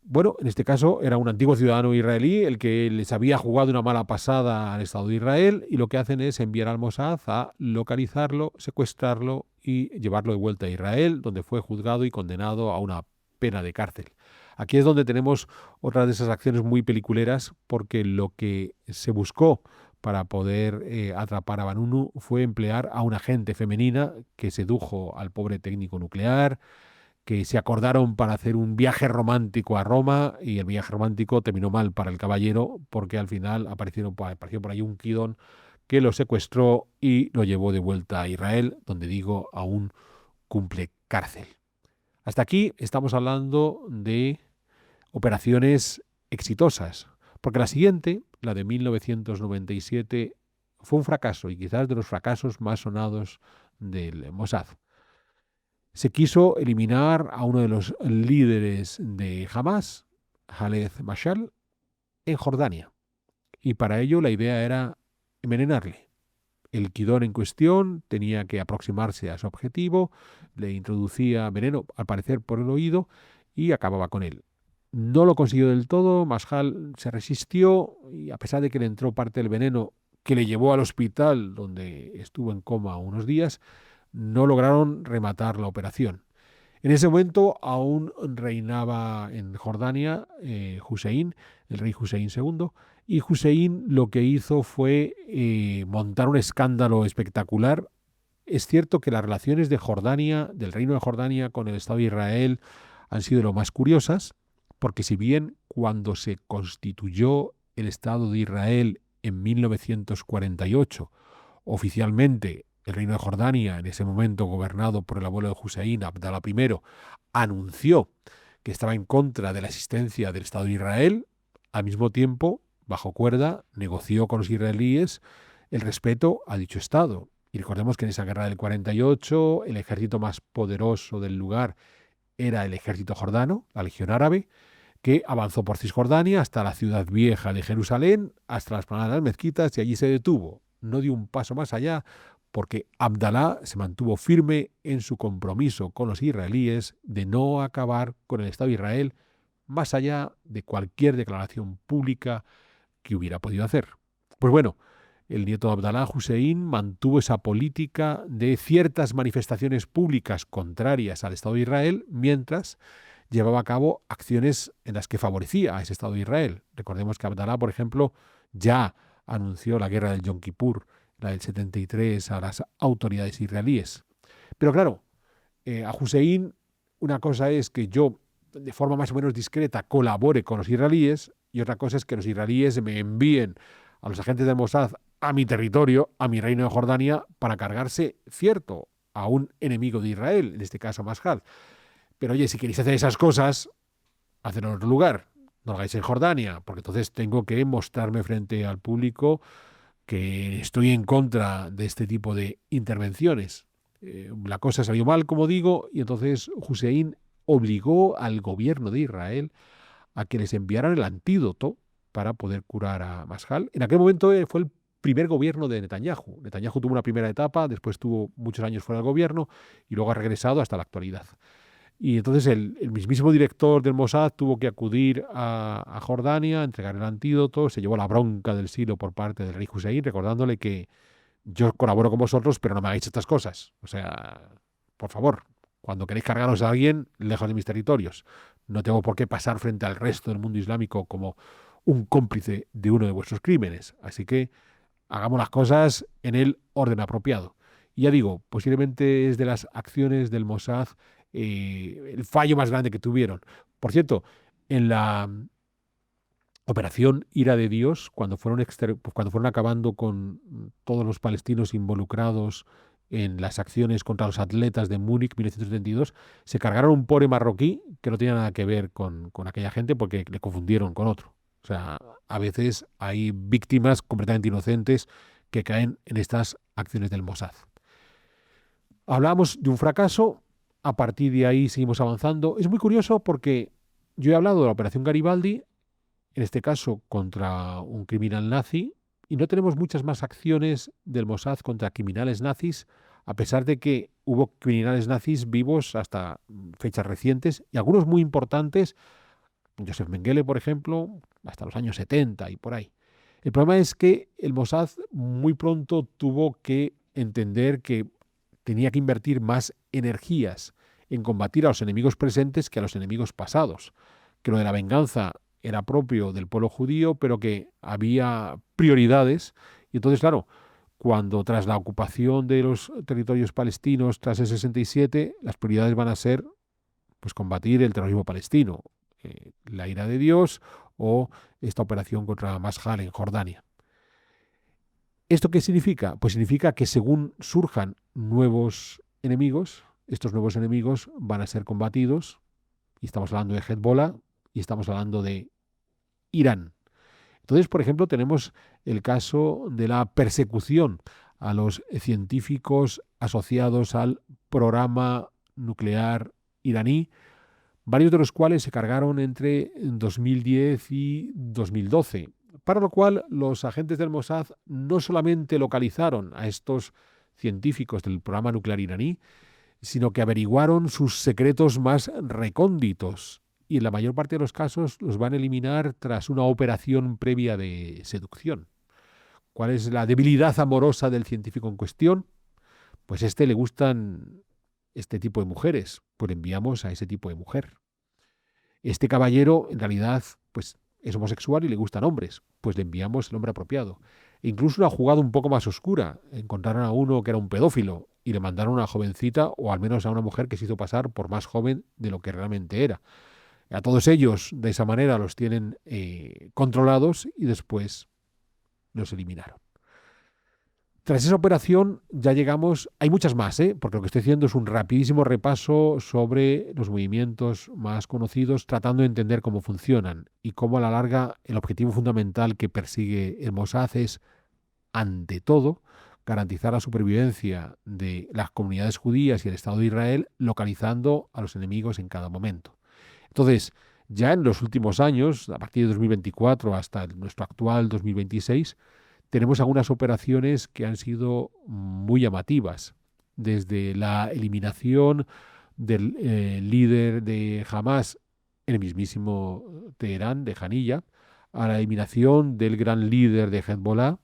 Bueno, en este caso era un antiguo ciudadano israelí el que les había jugado una mala pasada al Estado de Israel y lo que hacen es enviar al Mossad a localizarlo, secuestrarlo y llevarlo de vuelta a Israel, donde fue juzgado y condenado a una pena de cárcel. Aquí es donde tenemos otra de esas acciones muy peliculeras porque lo que se buscó para poder atrapar a Vanunu fue emplear a una agente femenina que sedujo al pobre técnico nuclear, que se acordaron para hacer un viaje romántico a Roma y el viaje romántico terminó mal para el caballero porque al final apareció por ahí un Kidón que lo secuestró y lo llevó de vuelta a Israel, donde digo aún cumple cárcel. Hasta aquí estamos hablando de operaciones exitosas, porque la siguiente, la de 1997, fue un fracaso y quizás de los fracasos más sonados del Mossad. Se quiso eliminar a uno de los líderes de Hamas, Khaled Mashal, en Jordania. Y para ello la idea era envenenarle. El Kidón en cuestión tenía que aproximarse a su objetivo, le introducía veneno, al parecer por el oído, y acababa con él. No lo consiguió del todo, Mashal se resistió y a pesar de que le entró parte del veneno que le llevó al hospital donde estuvo en coma unos días, no lograron rematar la operación. En ese momento aún reinaba en Jordania Hussein, el rey Hussein II, y Hussein lo que hizo fue montar un escándalo espectacular. Es cierto que las relaciones de Jordania, del reino de Jordania con el Estado de Israel han sido lo más curiosas, porque si bien cuando se constituyó el Estado de Israel en 1948, oficialmente el reino de Jordania, en ese momento gobernado por el abuelo de Hussein, Abdalá I, anunció que estaba en contra de la existencia del Estado de Israel, al mismo tiempo, bajo cuerda, negoció con los israelíes el respeto a dicho Estado. Y recordemos que en esa guerra del 48 el ejército más poderoso del lugar era el ejército jordano, la Legión Árabe, que avanzó por Cisjordania hasta la ciudad vieja de Jerusalén, hasta las planadas mezquitas y allí se detuvo. No dio un paso más allá porque Abdalá se mantuvo firme en su compromiso con los israelíes de no acabar con el Estado de Israel más allá de cualquier declaración pública que hubiera podido hacer. Pues bueno, el nieto de Abdalá, Hussein, mantuvo esa política de ciertas manifestaciones públicas contrarias al Estado de Israel, mientras llevaba a cabo acciones en las que favorecía a ese Estado de Israel. Recordemos que Abdalá, por ejemplo, ya anunció la guerra del Yom Kippur, la del 73, a las autoridades israelíes. Pero claro, a Hussein una cosa es que yo, de forma más o menos discreta, colabore con los israelíes y otra cosa es que los israelíes me envíen a los agentes del Mossad a mi territorio, a mi reino de Jordania, para cargarse, cierto, a un enemigo de Israel, en este caso Mashal. Pero oye, si queréis hacer esas cosas, hacedlo en otro lugar, no lo hagáis en Jordania, porque entonces tengo que mostrarme frente al público que estoy en contra de este tipo de intervenciones. La cosa salió mal, como digo, y entonces Hussein obligó al gobierno de Israel a que les enviaran el antídoto para poder curar a Mashal. En aquel momento fue el primer gobierno de Netanyahu. Netanyahu tuvo una primera etapa, después tuvo muchos años fuera del gobierno y luego ha regresado hasta la actualidad. Y entonces el mismísimo director del Mossad tuvo que acudir a Jordania, entregar el antídoto, se llevó la bronca del siglo por parte del rey Hussein, recordándole que yo colaboro con vosotros, pero no me hagáis estas cosas. O sea, por favor, cuando queréis cargaros a alguien, lejos de mis territorios. No tengo por qué pasar frente al resto del mundo islámico como un cómplice de uno de vuestros crímenes. Así que hagamos las cosas en el orden apropiado. Y ya digo, posiblemente es de las acciones del Mossad el fallo más grande que tuvieron. Por cierto, en la operación Ira de Dios, cuando fueron acabando con todos los palestinos involucrados en las acciones contra los atletas de Múnich 1972, se cargaron un pobre marroquí que no tenía nada que ver con aquella gente porque le confundieron con otro. O sea, a veces hay víctimas completamente inocentes que caen en estas acciones del Mossad. Hablamos de un fracaso, a partir de ahí seguimos avanzando. Es muy curioso porque yo he hablado de la Operación Garibaldi, en este caso contra un criminal nazi, y no tenemos muchas más acciones del Mossad contra criminales nazis, a pesar de que hubo criminales nazis vivos hasta fechas recientes, y algunos muy importantes, Joseph Mengele, por ejemplo, hasta los años 70 y por ahí. El problema es que el Mossad muy pronto tuvo que entender que tenía que invertir más energías en combatir a los enemigos presentes que a los enemigos pasados, que lo de la venganza era propio del pueblo judío, pero que había prioridades. Y entonces, claro, cuando tras la ocupación de los territorios palestinos, tras el 67, las prioridades van a ser pues combatir el terrorismo palestino, la ira de Dios o esta operación contra Mashal en Jordania. ¿Esto qué significa? Pues significa que según surjan nuevos enemigos, estos nuevos enemigos van a ser combatidos, y estamos hablando de Hezbollah y estamos hablando de Irán. Entonces, por ejemplo, tenemos el caso de la persecución a los científicos asociados al programa nuclear iraní, varios de los cuales se cargaron entre 2010 y 2012. Para lo cual, los agentes del Mossad no solamente localizaron a estos científicos del programa nuclear iraní, sino que averiguaron sus secretos más recónditos y en la mayor parte de los casos los van a eliminar tras una operación previa de seducción. ¿Cuál es la debilidad amorosa del científico en cuestión? Pues le gustan este tipo de mujeres, pues le enviamos a ese tipo de mujer. Este caballero en realidad pues es homosexual y le gustan hombres, pues le enviamos el hombre apropiado. E incluso una jugada un poco más oscura, encontraron a uno que era un pedófilo y le mandaron a una jovencita o al menos a una mujer que se hizo pasar por más joven de lo que realmente era. A todos ellos de esa manera los tienen controlados y después los eliminaron. Tras esa operación ya llegamos, hay muchas más, porque lo que estoy haciendo es un rapidísimo repaso sobre los movimientos más conocidos, tratando de entender cómo funcionan y cómo a la larga el objetivo fundamental que persigue el Mossad es, ante todo, garantizar la supervivencia de las comunidades judías y el Estado de Israel, localizando a los enemigos en cada momento. Entonces, ya en los últimos años, a partir de 2024 hasta nuestro actual 2026, tenemos algunas operaciones que han sido muy llamativas, desde la eliminación del líder de Hamas en el mismísimo Teherán, de Haniyeh, a la eliminación del gran líder de Hezbollah,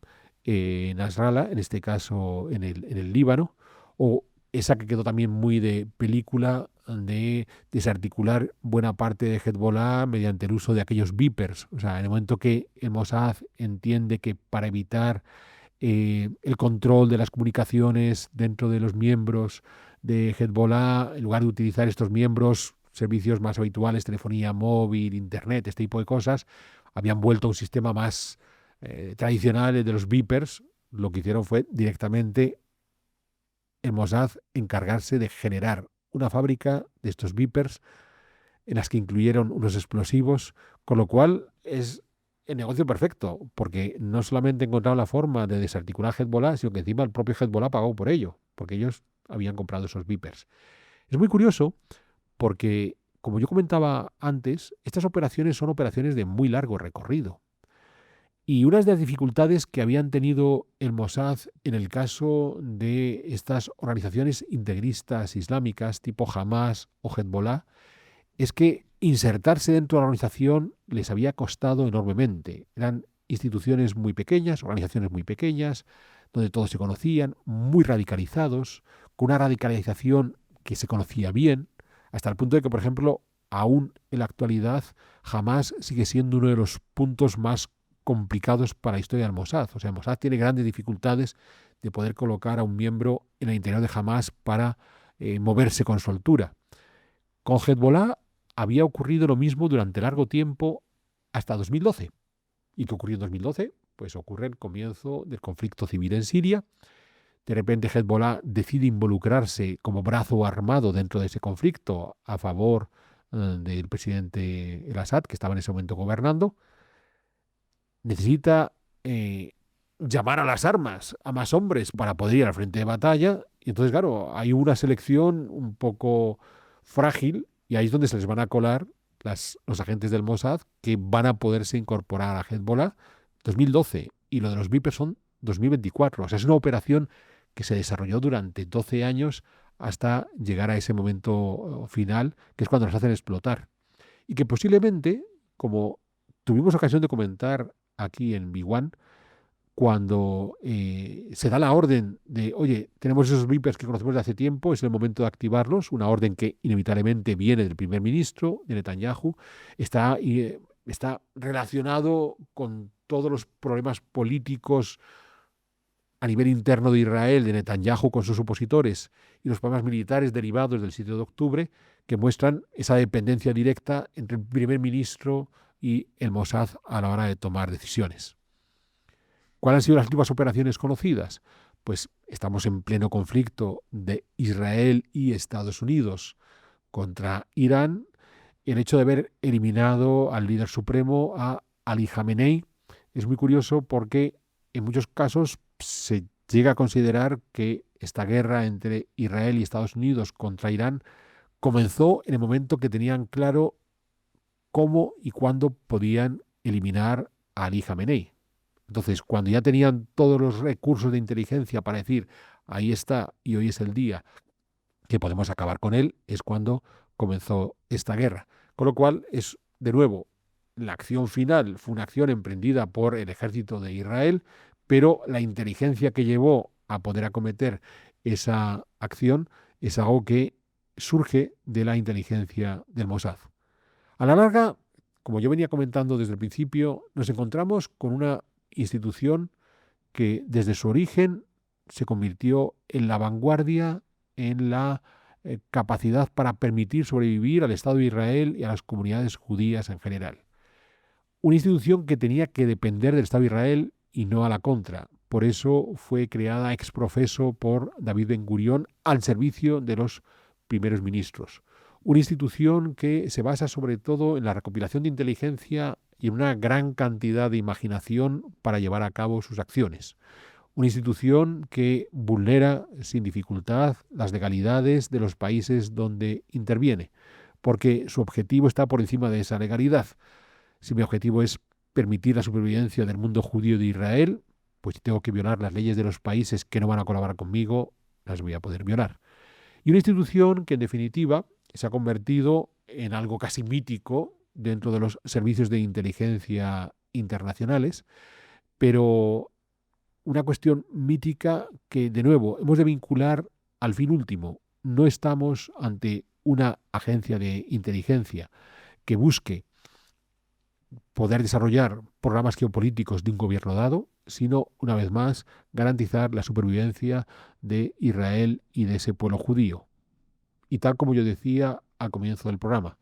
Nasrallah, en este caso en el Líbano, o esa que quedó también muy de película de desarticular buena parte de Hezbollah mediante el uso de aquellos beepers. O sea, en el momento que el Mossad entiende que para evitar el control de las comunicaciones dentro de los miembros de Hezbollah, en lugar de utilizar estos miembros, servicios más habituales, telefonía móvil, internet, este tipo de cosas, habían vuelto a un sistema más tradicional de los beepers. Lo que hicieron fue directamente el Mossad encargarse de generar una fábrica de estos beepers en las que incluyeron unos explosivos, con lo cual es el negocio perfecto, porque no solamente encontraron la forma de desarticular Hezbollah, sino que encima el propio Hezbollah pagó por ello, porque ellos habían comprado esos beepers. Es muy curioso porque, como yo comentaba antes, estas operaciones son operaciones de muy largo recorrido. Y una de las dificultades que habían tenido el Mossad en el caso de estas organizaciones integristas islámicas tipo Hamas o Hezbollah es que insertarse dentro de la organización les había costado enormemente. Eran instituciones muy pequeñas, organizaciones muy pequeñas, donde todos se conocían, muy radicalizados, con una radicalización que se conocía bien, hasta el punto de que, por ejemplo, aún en la actualidad, Hamas sigue siendo uno de los puntos más complicados para la historia del Mossad. O sea, el Mossad tiene grandes dificultades de poder colocar a un miembro en el interior de Hamas para moverse con soltura. Con Hezbollah había ocurrido lo mismo durante largo tiempo hasta 2012. ¿Y qué ocurrió en 2012? Pues ocurre el comienzo del conflicto civil en Siria. De repente Hezbollah decide involucrarse como brazo armado dentro de ese conflicto a favor del presidente el Assad, que estaba en ese momento gobernando. Necesita llamar a las armas a más hombres para poder ir al frente de batalla. Y entonces, claro, hay una selección un poco frágil y ahí es donde se les van a colar los agentes del Mossad que van a poderse incorporar a Hezbollah 2012 y lo de los Vipers son 2024. O sea, es una operación que se desarrolló durante 12 años hasta llegar a ese momento final, que es cuando los hacen explotar. Y que posiblemente, como tuvimos ocasión de comentar aquí en B1, cuando se da la orden de, oye, tenemos esos Vipers que conocemos de hace tiempo, es el momento de activarlos, una orden que inevitablemente viene del primer ministro, de Netanyahu, está relacionado con todos los problemas políticos a nivel interno de Israel, de Netanyahu con sus opositores, y los problemas militares derivados del 7 de octubre, que muestran esa dependencia directa entre el primer ministro y el Mossad a la hora de tomar decisiones. ¿Cuáles han sido las últimas operaciones conocidas? Pues estamos en pleno conflicto de Israel y Estados Unidos contra Irán. El hecho de haber eliminado al líder supremo, a Ali Khamenei, es muy curioso porque en muchos casos se llega a considerar que esta guerra entre Israel y Estados Unidos contra Irán comenzó en el momento que tenían claro cómo y cuándo podían eliminar a Ali Khamenei. Entonces, cuando ya tenían todos los recursos de inteligencia para decir, ahí está y hoy es el día que podemos acabar con él, es cuando comenzó esta guerra. Con lo cual, es de nuevo, la acción final fue una acción emprendida por el ejército de Israel, pero la inteligencia que llevó a poder acometer esa acción es algo que surge de la inteligencia del Mossad. A la larga, como yo venía comentando desde el principio, nos encontramos con una institución que desde su origen se convirtió en la vanguardia, en la capacidad para permitir sobrevivir al Estado de Israel y a las comunidades judías en general. Una institución que tenía que depender del Estado de Israel y no a la contra. Por eso fue creada ex profeso por David Ben Gurión al servicio de los primeros ministros. Una institución que se basa sobre todo en la recopilación de inteligencia y en una gran cantidad de imaginación para llevar a cabo sus acciones. Una institución que vulnera sin dificultad las legalidades de los países donde interviene, porque su objetivo está por encima de esa legalidad. Si mi objetivo es permitir la supervivencia del mundo judío de Israel, pues si tengo que violar las leyes de los países que no van a colaborar conmigo, las voy a poder violar. Y una institución que en definitiva se ha convertido en algo casi mítico dentro de los servicios de inteligencia internacionales, pero una cuestión mítica que, de nuevo, hemos de vincular al fin último. No estamos ante una agencia de inteligencia que busque poder desarrollar programas geopolíticos de un gobierno dado, sino, una vez más, garantizar la supervivencia de Israel y de ese pueblo judío. Y tal como yo decía al comienzo del programa,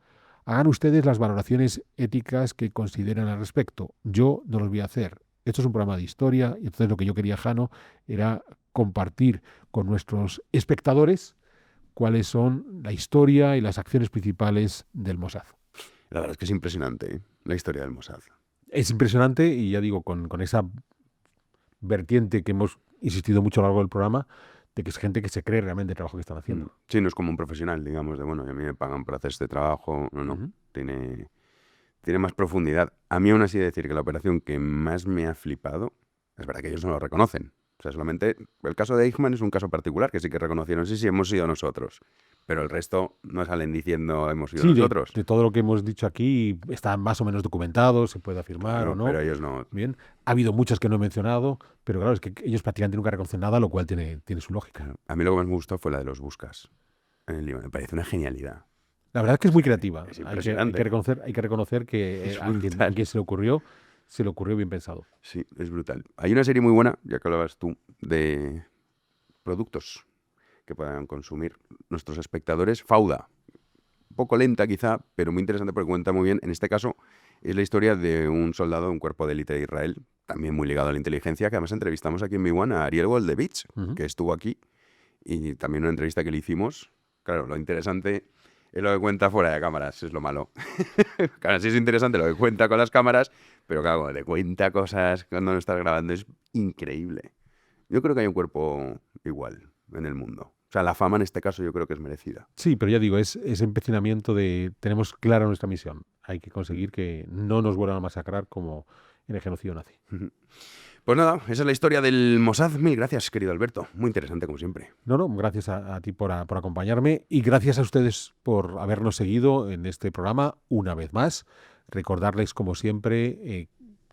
hagan ustedes las valoraciones éticas que consideren al respecto. Yo no los voy a hacer. Esto es un programa de historia y entonces lo que yo quería, Jano, era compartir con nuestros espectadores cuáles son la historia y las acciones principales del Mossad. La verdad es que es impresionante, ¿eh? La historia del Mossad. Es impresionante y ya digo, con esa vertiente que hemos insistido mucho a lo largo del programa, de que es gente que se cree realmente el trabajo que están haciendo. Sí, no es como un profesional, digamos, de bueno, a mí me pagan por hacer este trabajo. No, Ujú. tiene más profundidad. A mí aún así decir que la operación que más me ha flipado, es verdad que ellos no lo reconocen. O sea, solamente el caso de Eichmann es un caso particular que sí que reconocieron, sí, hemos sido nosotros. Pero el resto no salen diciendo hemos sido Sí, nosotros. de todo lo que hemos dicho aquí está más o menos documentado, se puede afirmar Claro, o no. pero ellos no. Bien, ha habido muchas que no he mencionado, pero claro, es que ellos prácticamente nunca reconocen nada, lo cual tiene su lógica. Claro. A mí lo que más me gustó fue la de los buscas en el libro. Me parece una genialidad. La verdad es que es muy creativa. Es Hay impresionante. que reconocer que Es a quien brutal. se le ocurrió bien pensado. Sí, es brutal. Hay una serie muy buena, ya que hablabas tú, de productos que puedan consumir nuestros espectadores. Fauda. Un poco lenta quizá, pero muy interesante porque cuenta muy bien. En este caso es la historia de un soldado de un cuerpo de élite de Israel, también muy ligado a la inteligencia, que además entrevistamos aquí en Big One a Ariel Goldevich, que estuvo aquí, y también una entrevista que le hicimos. Claro, lo interesante es lo que cuenta fuera de cámaras, es lo malo. Claro, sí es interesante lo que cuenta con las cámaras, pero claro, cuando te cuenta cosas cuando no estás grabando es increíble. Yo creo que hay un cuerpo igual en el mundo. O sea, la fama en este caso yo creo que es merecida. Sí, pero ya digo, es ese empecinamiento de tenemos clara nuestra misión. Hay que conseguir que no nos vuelvan a masacrar como en el genocidio nazi. Pues nada, esa es la historia del Mossad. Mil gracias, querido Alberto. Muy interesante, como siempre. No, gracias a ti por acompañarme y gracias a ustedes por habernos seguido en este programa una vez más. Recordarles, como siempre,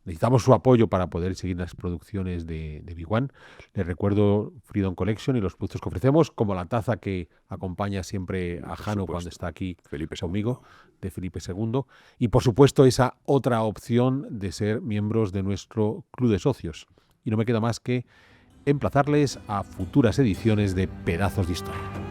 necesitamos su apoyo para poder seguir las producciones de Big One. Les recuerdo Freedom Collection y los productos que ofrecemos, como la taza que acompaña siempre a Por Jano supuesto. cuando está aquí Felipe conmigo, de Felipe II. Y por supuesto esa otra opción de ser miembros de nuestro club de socios. Y no me queda más que emplazarles a futuras ediciones de Pedazos de Historia.